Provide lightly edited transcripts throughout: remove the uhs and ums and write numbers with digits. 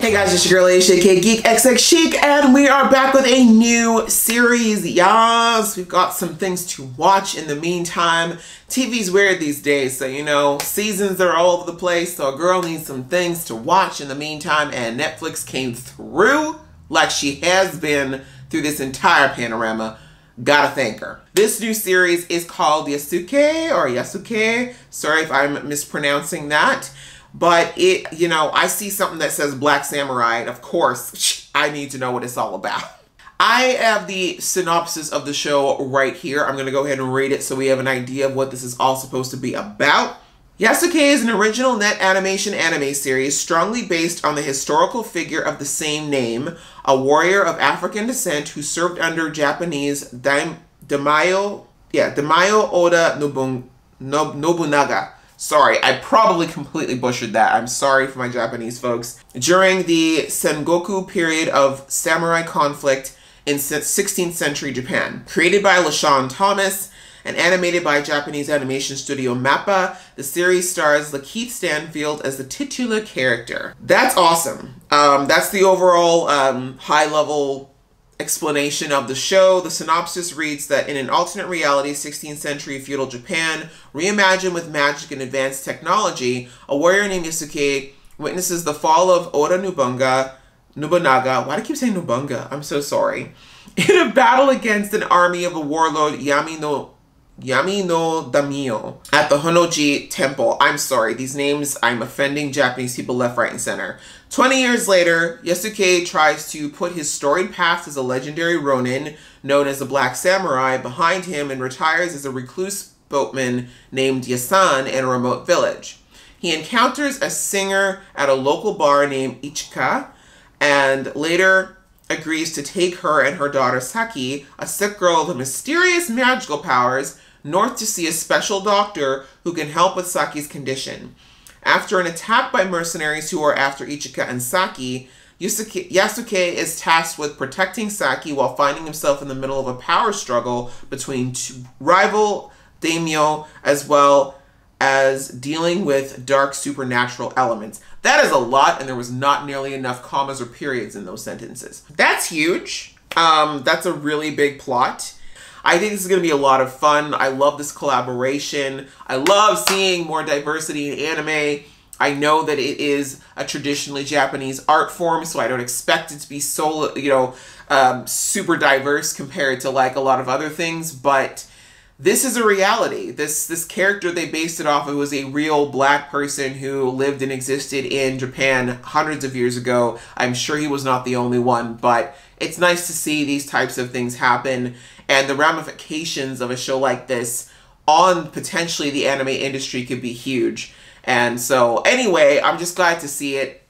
Hey guys, it's your girl Yasuke Geek XX Chic, and we are back with a new series. Yes, we've got some things to watch in the meantime. TV's weird these days, so you know, seasons are all over the place, so a girl needs some things to watch in the meantime, and Netflix came through like she has been through this entire panorama. Gotta thank her. This new series is called Yasuke, or Yasuke. Sorry if I'm mispronouncing that. But it, you know, I see something that says Black Samurai, and of course, I need to know what it's all about. I have the synopsis of the show right here. I'm going to go ahead and read it so we have an idea of what this is all supposed to be about. Yasuke is an original net animation anime series strongly based on the historical figure of the same name, a warrior of African descent who served under Japanese Daimyo Oda Nobunaga. Sorry, I probably completely butchered that. I'm sorry for my Japanese folks. During the Sengoku period of samurai conflict in 16th century Japan. Created by LaShawn Thomas and animated by Japanese animation studio MAPPA, the series stars Lakeith Stanfield as the titular character. That's awesome. That's the overall high-level explanation of the show. The synopsis reads that in an alternate reality, 16th century feudal Japan, reimagined with magic and advanced technology, a warrior named Yasuke witnesses the fall of Oda Nobunaga. Why do I keep saying Nobunaga? I'm so sorry. In a battle against an army of a warlord, Yami no Daimyo, at the Honnoji Temple. I'm sorry, these names, I'm offending Japanese people left, right, and center. 20 years later, Yasuke tries to put his storied past as a legendary Ronin, known as the Black Samurai, behind him and retires as a recluse boatman named Yasan in a remote village. He encounters a singer at a local bar named Ichika, and later agrees to take her and her daughter Saki, a sick girl with mysterious magical powers, north to see a special doctor who can help with Saki's condition. After an attack by mercenaries who are after Ichika and Saki, Yasuke is tasked with protecting Saki while finding himself in the middle of a power struggle between two rival daimyo, as well as dealing with dark supernatural elements. That is a lot, and there was not nearly enough commas or periods in those sentences. That's huge. That's a really big plot. I think this is going to be a lot of fun. I love this collaboration. I love seeing more diversity in anime. I know that it is a traditionally Japanese art form, so I don't expect it to be so, you know, super diverse compared to like a lot of other things, but this is a reality. This character they based it off of was a real black person who lived and existed in Japan hundreds of years ago. I'm sure he was not the only one, but it's nice to see these types of things happen, and the ramifications of a show like this on potentially the anime industry could be huge. And so anyway, I'm just glad to see it.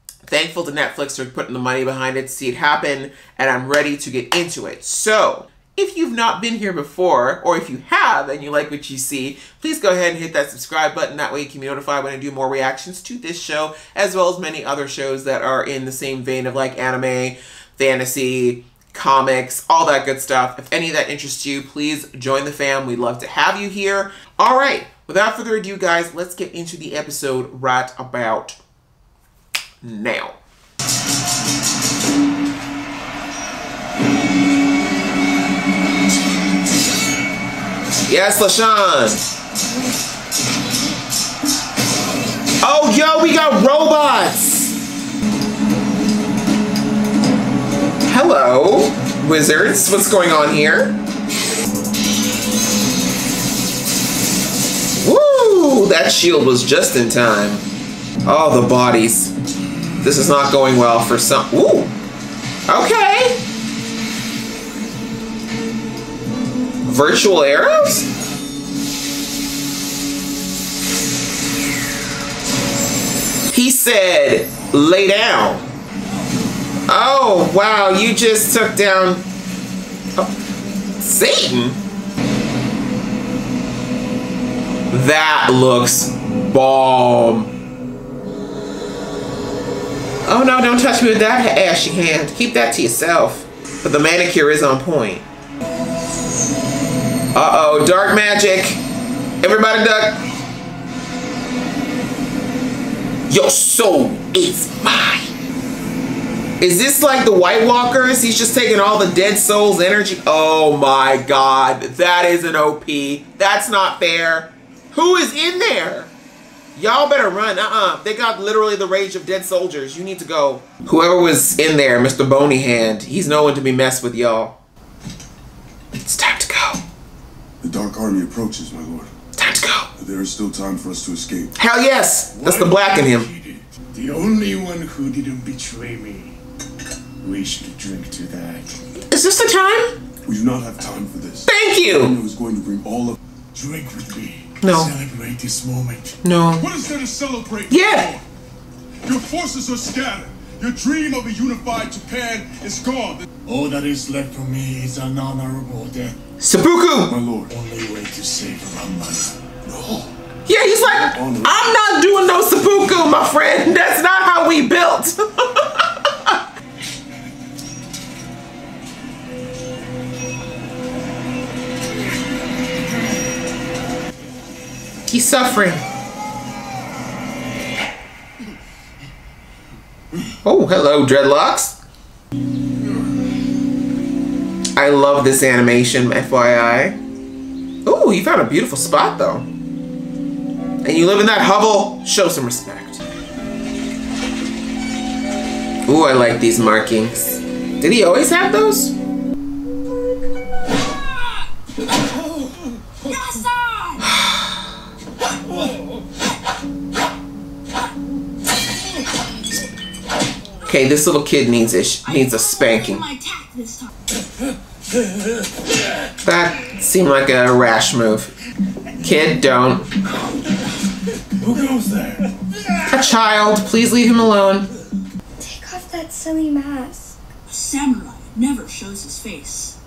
Thankful to Netflix for putting the money behind it to see it happen, and I'm ready to get into it. So if you've not been here before, or if you have and you like what you see, please go ahead and hit that subscribe button. That way you can be notified when I do more reactions to this show, as well as many other shows that are in the same vein of like anime, fantasy, comics, all that good stuff. If any of that interests you, please join the fam. We'd love to have you here. All right, without further ado, guys, let's get into the episode right about now. Yes, LaShawn. Oh, yo, we got robots. Hello, wizards. What's going on here? Woo, that shield was just in time. Oh, the bodies. This is not going well for some. Ooh, okay. Virtual arrows? He said, lay down. Oh, wow, you just took down Satan. That looks bomb. Oh no, don't touch me with that ashy hand. Keep that to yourself. But the manicure is on point. Uh-oh, dark magic. Everybody duck. Your soul is mine. Is this like the White Walkers? He's just taking all the dead souls' energy. Oh my god, that is an OP. That's not fair. Who is in there? Y'all better run. They got literally the rage of dead soldiers. You need to go. Whoever was in there, Mr. Bony Hand, he's no one to be messed with, y'all. It's time to go. The Dark Army approaches, my lord. Time to go. There is still time for us to escape. Hell yes! That's the black in him. The only one who didn't betray me. We should drink to that. Is this the time? We do not have time for this. Thank you! I was going to bring all of... Drink with me. No. Celebrate this moment. No. What is there to celebrate? Yeah! Your forces are scattered. Your dream of a unified Japan is gone. All that is left for me is an honorable death. Seppuku! My lord. Only way to save Ramana. No. Yeah, he's like, I'm not doing no seppuku, my friend. That's not how we built. He's suffering. Oh, hello, dreadlocks. I love this animation, FYI. Oh, you found a beautiful spot, though. And you live in that hovel, show some respect. Ooh, I like these markings. Did he always have those? Okay, this little kid needs a spanking. That seemed like a rash move. Kid, don't. Who goes there? A child, please leave him alone. Take off that silly mask. A samurai never shows his face.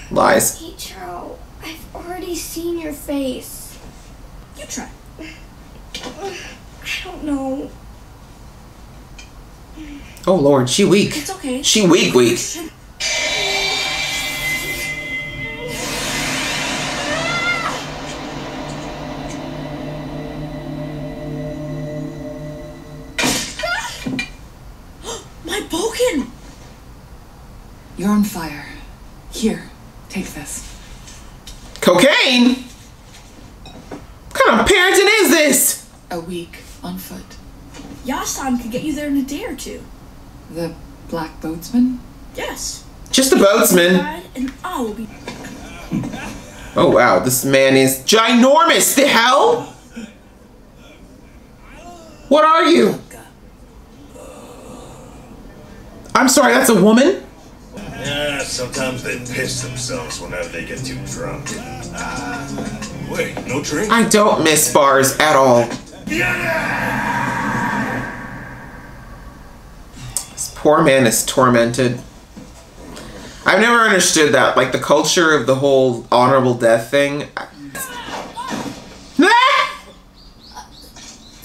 Lies. Ichiro, I've already seen your face. You try. I don't know. Oh Lord, she weak. It's okay. She weak. My boken! You're on fire. Here, take this. Cocaine? What kind of parenting is this? A week on foot. Yasan could get you there in a day or two. The Black Boatsman? Yes. Just a boatsman. And I will be. Oh wow, this man is ginormous. The hell? What are you? I'm sorry, that's a woman? Yeah, sometimes they piss themselves whenever they get too drunk. Wait, no drink? I don't miss bars at all. This poor man is tormented. I've never understood that, like the culture of the whole honorable death thing.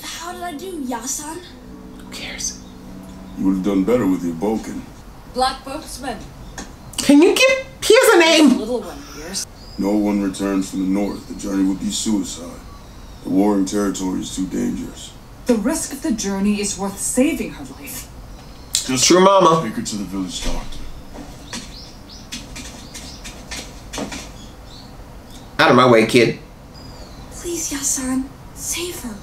How did I do, Yasan? Who cares? You would have done better with your Boken. Black Boatsman. Can you give... He has a name! Little one here. No one returns from the north. The journey would be suicide. The warring territory is too dangerous. The risk of the journey is worth saving her life. Just True mama. take her to the village doctor. Out of my way, kid. Please, Yasan, save her.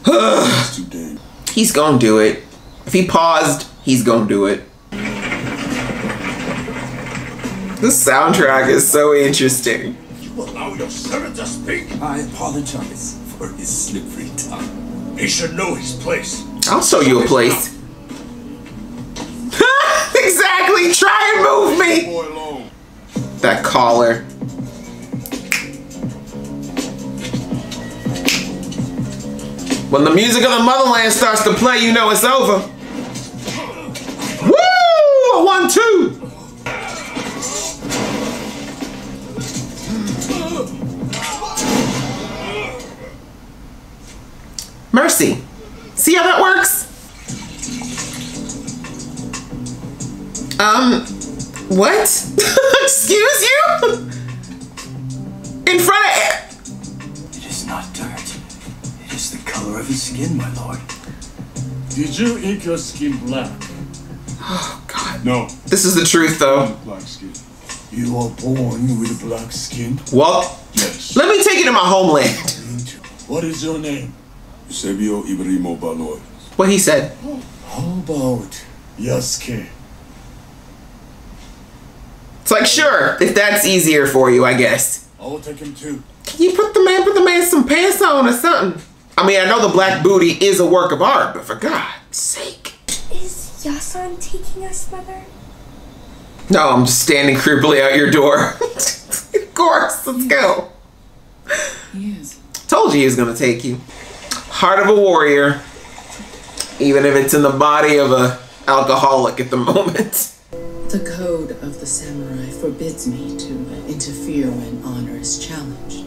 It's too dangerous. He's gonna do it. If he paused, he's gonna do it. This soundtrack is so interesting. You allow your servant to speak? I apologize for his slippery tongue. He should know his place. I'll show you a place. Exactly! Try and move me! Boy alone. That collar. When the music of the motherland starts to play, you know it's over. Woo! 1-2! Mercy. See how that works? What? Excuse you? In front of... It is not dirt. It is the color of of his skin, my lord. Did you ink your skin black? Oh, God. No. This is the truth, though. Black skin. You were born with black skin? Well, Yes. let me take you to my homeland. What is your name? Eusebio Ibrimo Balor. What he said. How about Yasuke? It's like, sure, if that's easier for you, I guess. I will take him too. Can you put the man some pants on or something? I mean, I know the black booty is a work of art, but for God's sake. Is Yasan taking us, Mother? No, I'm just standing creepily out your door. Of course, let's go. He is. Told you he was gonna take you. Heart of a warrior. Even if it's in the body of a alcoholic at the moment. The code of the samurai forbids me to interfere when honor is challenged.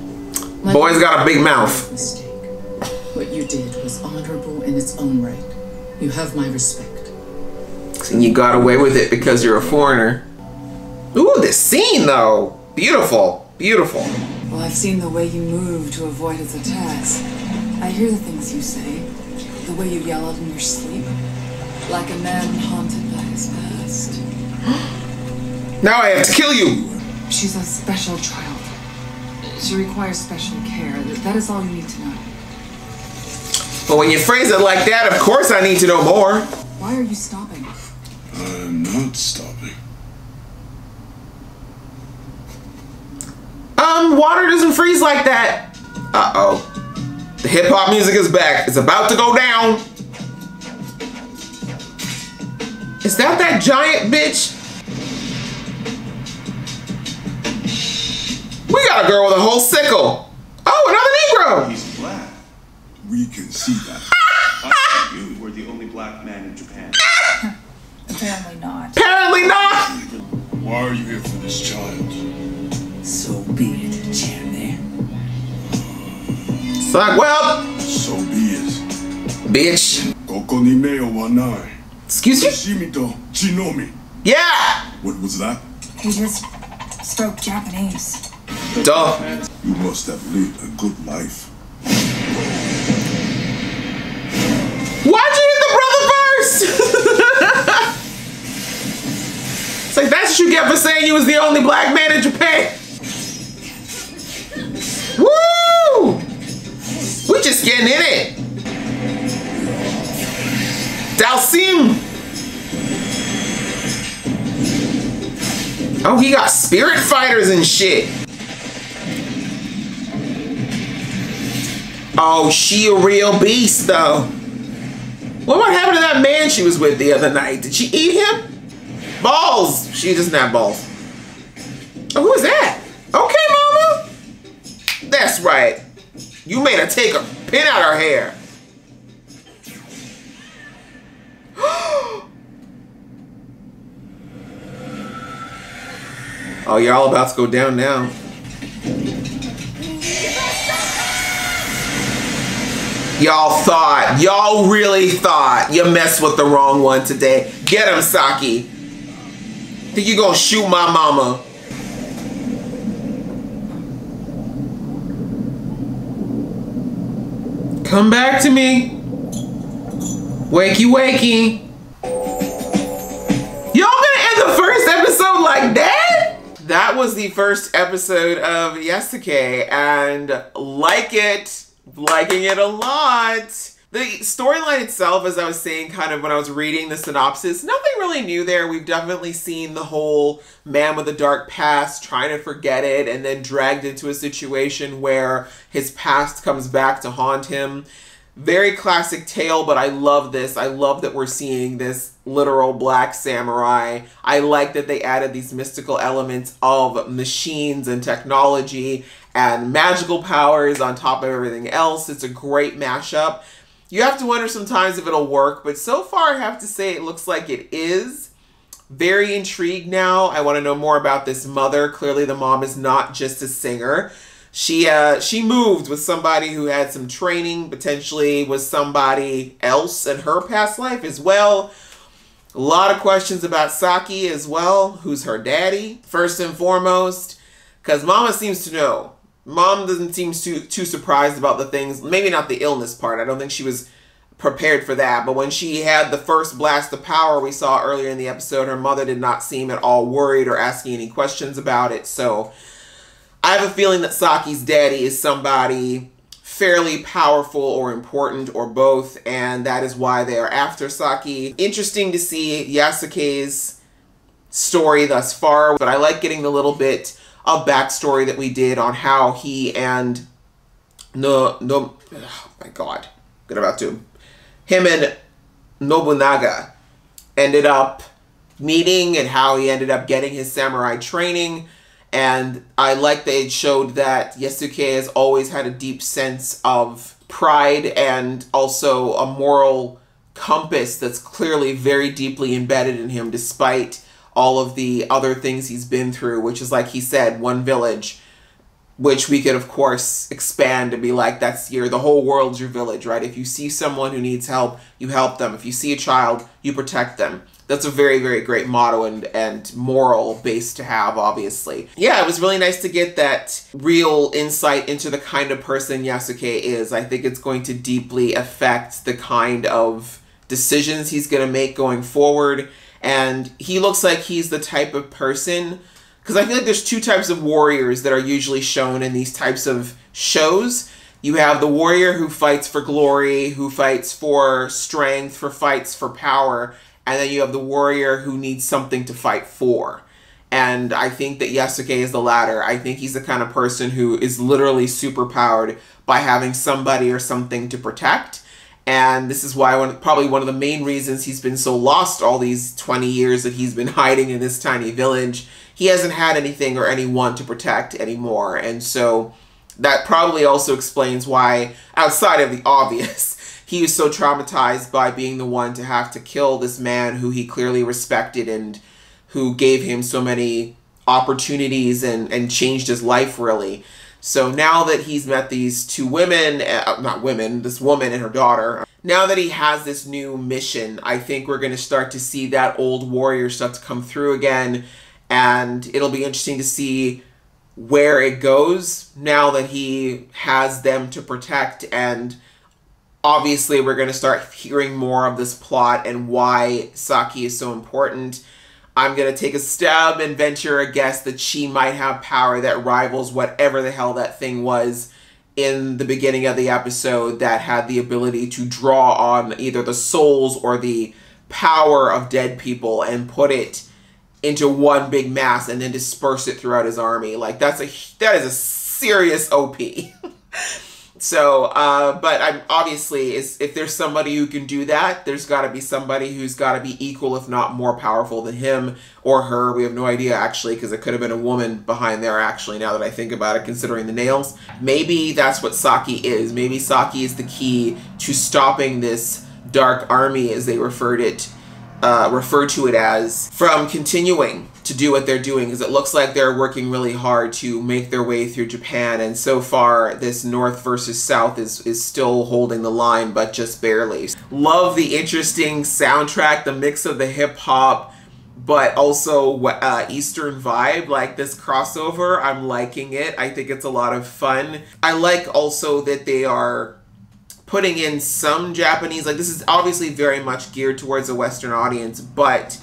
Boy's got a big mouth. Mistake. What you did was honorable in its own right. You have my respect. And you got away with it because you're a foreigner. Ooh, this scene though. Beautiful. Beautiful. Well, I've seen the way you move to avoid its attacks. I hear the things you say. The way you yell out in your sleep. Like a man haunted by his past. Now I have to kill you. She's a special child. She requires special care. That is all you need to know. But when you phrase it like that, of course I need to know more. Why are you stopping? I'm not stopping. Water doesn't freeze like that. Uh-oh. The hip-hop music is back. It's about to go down. Is that giant bitch? We got a girl with a whole sickle. Oh, another Negro. He's black. We can see that. You were the only black man in Japan. Apparently not. Apparently not. Why are you here for this child? So be it, Chairman. It's like, well, So be it. bitch. Koko ni me o wanai. Excuse you? Shimito chinomi. Yeah. What was that? He just spoke Japanese. Duh. You must have lived a good life. Why'd you hit the brother first? It's like, that's what you get for saying you was the only black man in Japan. Woo! We just getting in it. Dalsim. Oh, he got spirit fighters and shit. Oh, she a real beast though. What happened to that man she was with the other night? Did she eat him? Balls. She doesn't have balls. Oh, who is that? Okay, mama. That's right. You made her take a pin out her hair. Oh, you're all about to go down now. Y'all really thought you messed with the wrong one today. Get him, Saki. Think you gonna shoot my mama? Come back to me. Wakey, wakey. Y'all gonna end the first episode like that? That was the first episode of Yasuke, and liking it a lot. The storyline itself, as I was saying kind of when I was reading the synopsis, nothing really new there. We've definitely seen the whole man with a dark past trying to forget it and then dragged into a situation where his past comes back to haunt him. Very classic tale, but I love this. I love that we're seeing this literal black samurai. I like that they added these mystical elements of machines and technology and magical powers on top of everything else. It's a great mashup. You have to wonder sometimes if it'll work, but so far I have to say it looks like it is. Very intrigued now. I want to know more about this mother. Clearly the mom is not just a singer. She moved with somebody who had some training, potentially was somebody else in her past life as well. A lot of questions about Saki as well, who's her daddy, first and foremost, because Mama seems to know. Mom doesn't seem too surprised about the things, maybe not the illness part. I don't think she was prepared for that. But when she had the first blast of power we saw earlier in the episode, her mother did not seem at all worried or asking any questions about it. So I have a feeling that Saki's daddy is somebody fairly powerful or important or both, and that is why they are after Saki. Interesting to see Yasuke's story thus far, but I like getting the little bit of backstory that we did on how he and oh my god, get about to him and Nobunaga ended up meeting and how he ended up getting his samurai training. And I like that it showed that Yasuke has always had a deep sense of pride and also a moral compass that's clearly very deeply embedded in him, despite all of the other things he's been through, which is, like he said, one village, which we could, of course, expand to be like, that's the whole world's your village, right? If you see someone who needs help, you help them. If you see a child, you protect them. That's a very, very great motto and moral base to have, obviously. Yeah, it was really nice to get that real insight into the kind of person Yasuke is. I think it's going to deeply affect the kind of decisions he's going to make going forward. And he looks like he's the type of person, because I feel like there's two types of warriors that are usually shown in these types of shows. You have the warrior who fights for glory, who fights for strength, fights for power. And then you have the warrior who needs something to fight for. And I think that Yasuke is the latter. I think he's the kind of person who is literally superpowered by having somebody or something to protect. And this is why probably one of the main reasons he's been so lost all these 20 years that he's been hiding in this tiny village. He hasn't had anything or anyone to protect anymore. And so that probably also explains why, outside of the obvious, he was so traumatized by being the one to have to kill this man who he clearly respected and who gave him so many opportunities and changed his life, really. So now that he's met these two women, this woman and her daughter, now that he has this new mission, I think we're going to start to see that old warrior start to come through again. And it'll be interesting to see where it goes now that he has them to protect. And obviously, we're going to start hearing more of this plot and why Saki is so important. I'm going to take a stab and venture a guess that she might have power that rivals whatever the hell that thing was in the beginning of the episode that had the ability to draw on either the souls or the power of dead people and put it into one big mass and then disperse it throughout his army. Like, that is a serious OP. So, but I'm obviously, if there's somebody who can do that, there's got to be somebody who's got to be equal, if not more powerful than him or her. We have no idea, actually, because it could have been a woman behind there, actually, now that I think about it, considering the nails. Maybe that's what Saki is. Maybe Saki is the key to stopping this dark army, as they refer to it as, from continuing to do what they're doing, because it looks like they're working really hard to make their way through Japan, and so far this North versus South is still holding the line, but just barely. Love the interesting soundtrack, the mix of the hip-hop, but also Eastern vibe, like this crossover. I'm liking it. I think it's a lot of fun. I like also that they are putting in some Japanese, like this is obviously very much geared towards a Western audience, but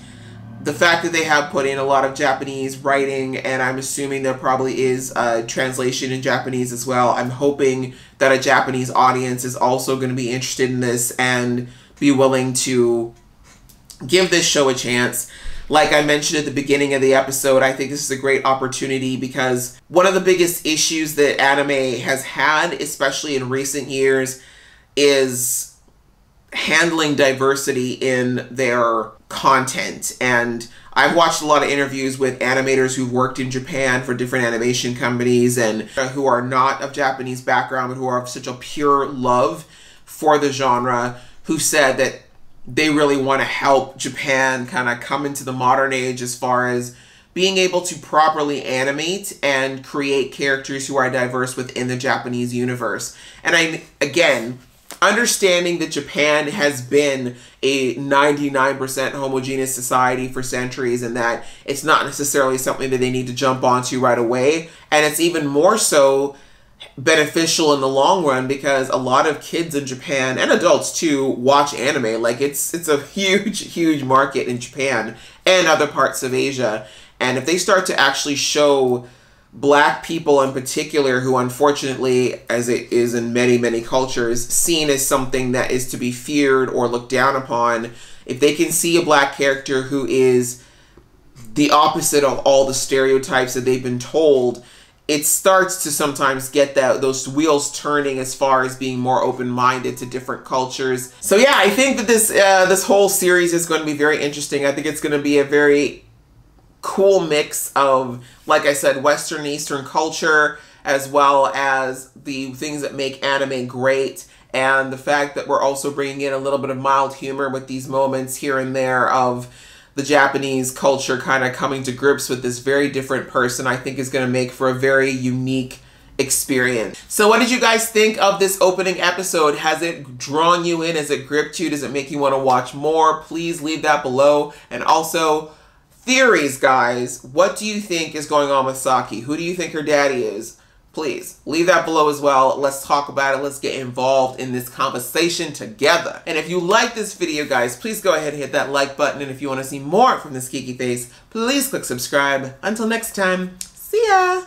the fact that they have put in a lot of Japanese writing, and I'm assuming there probably is a translation in Japanese as well. I'm hoping that a Japanese audience is also going to be interested in this and be willing to give this show a chance. Like I mentioned at the beginning of the episode, I think this is a great opportunity because one of the biggest issues that anime has had, especially in recent years, is handling diversity in their content. And I've watched a lot of interviews with animators who've worked in Japan for different animation companies and who are not of Japanese background, but who are of such a pure love for the genre, who said that they really want to help Japan kind of come into the modern age as far as being able to properly animate and create characters who are diverse within the Japanese universe. And again, understanding that Japan has been a 99% homogeneous society for centuries and that it's not necessarily something that they need to jump onto right away. And it's even more so beneficial in the long run, because a lot of kids in Japan, and adults too, watch anime. Like it's a huge market in Japan and other parts of Asia. And if they start to actually show Black people in particular, who unfortunately, as it is in many cultures, seen as something that is to be feared or looked down upon, if they can see a Black character who is the opposite of all the stereotypes that they've been told, it starts to sometimes get those wheels turning as far as being more open-minded to different cultures. So yeah, I think that this whole series is going to be very interesting. I think it's going to be a very cool mix of, like I said, Western and Eastern culture, as well as the things that make anime great, and the fact that we're also bringing in a little bit of mild humor with these moments here and there of the Japanese culture kind of coming to grips with this very different person, I think is going to make for a very unique experience. So what did you guys think of this opening episode? Has it drawn you in? Has it gripped you? Does it make you want to watch more? Please leave that below. And also, theories, guys. What do you think is going on with Saki? Who do you think her daddy is? Please leave that below as well. Let's talk about it. Let's get involved in this conversation together. And if you like this video, guys, please go ahead and hit that like button. And if you want to see more from this geeky face, please click subscribe. Until next time, see ya!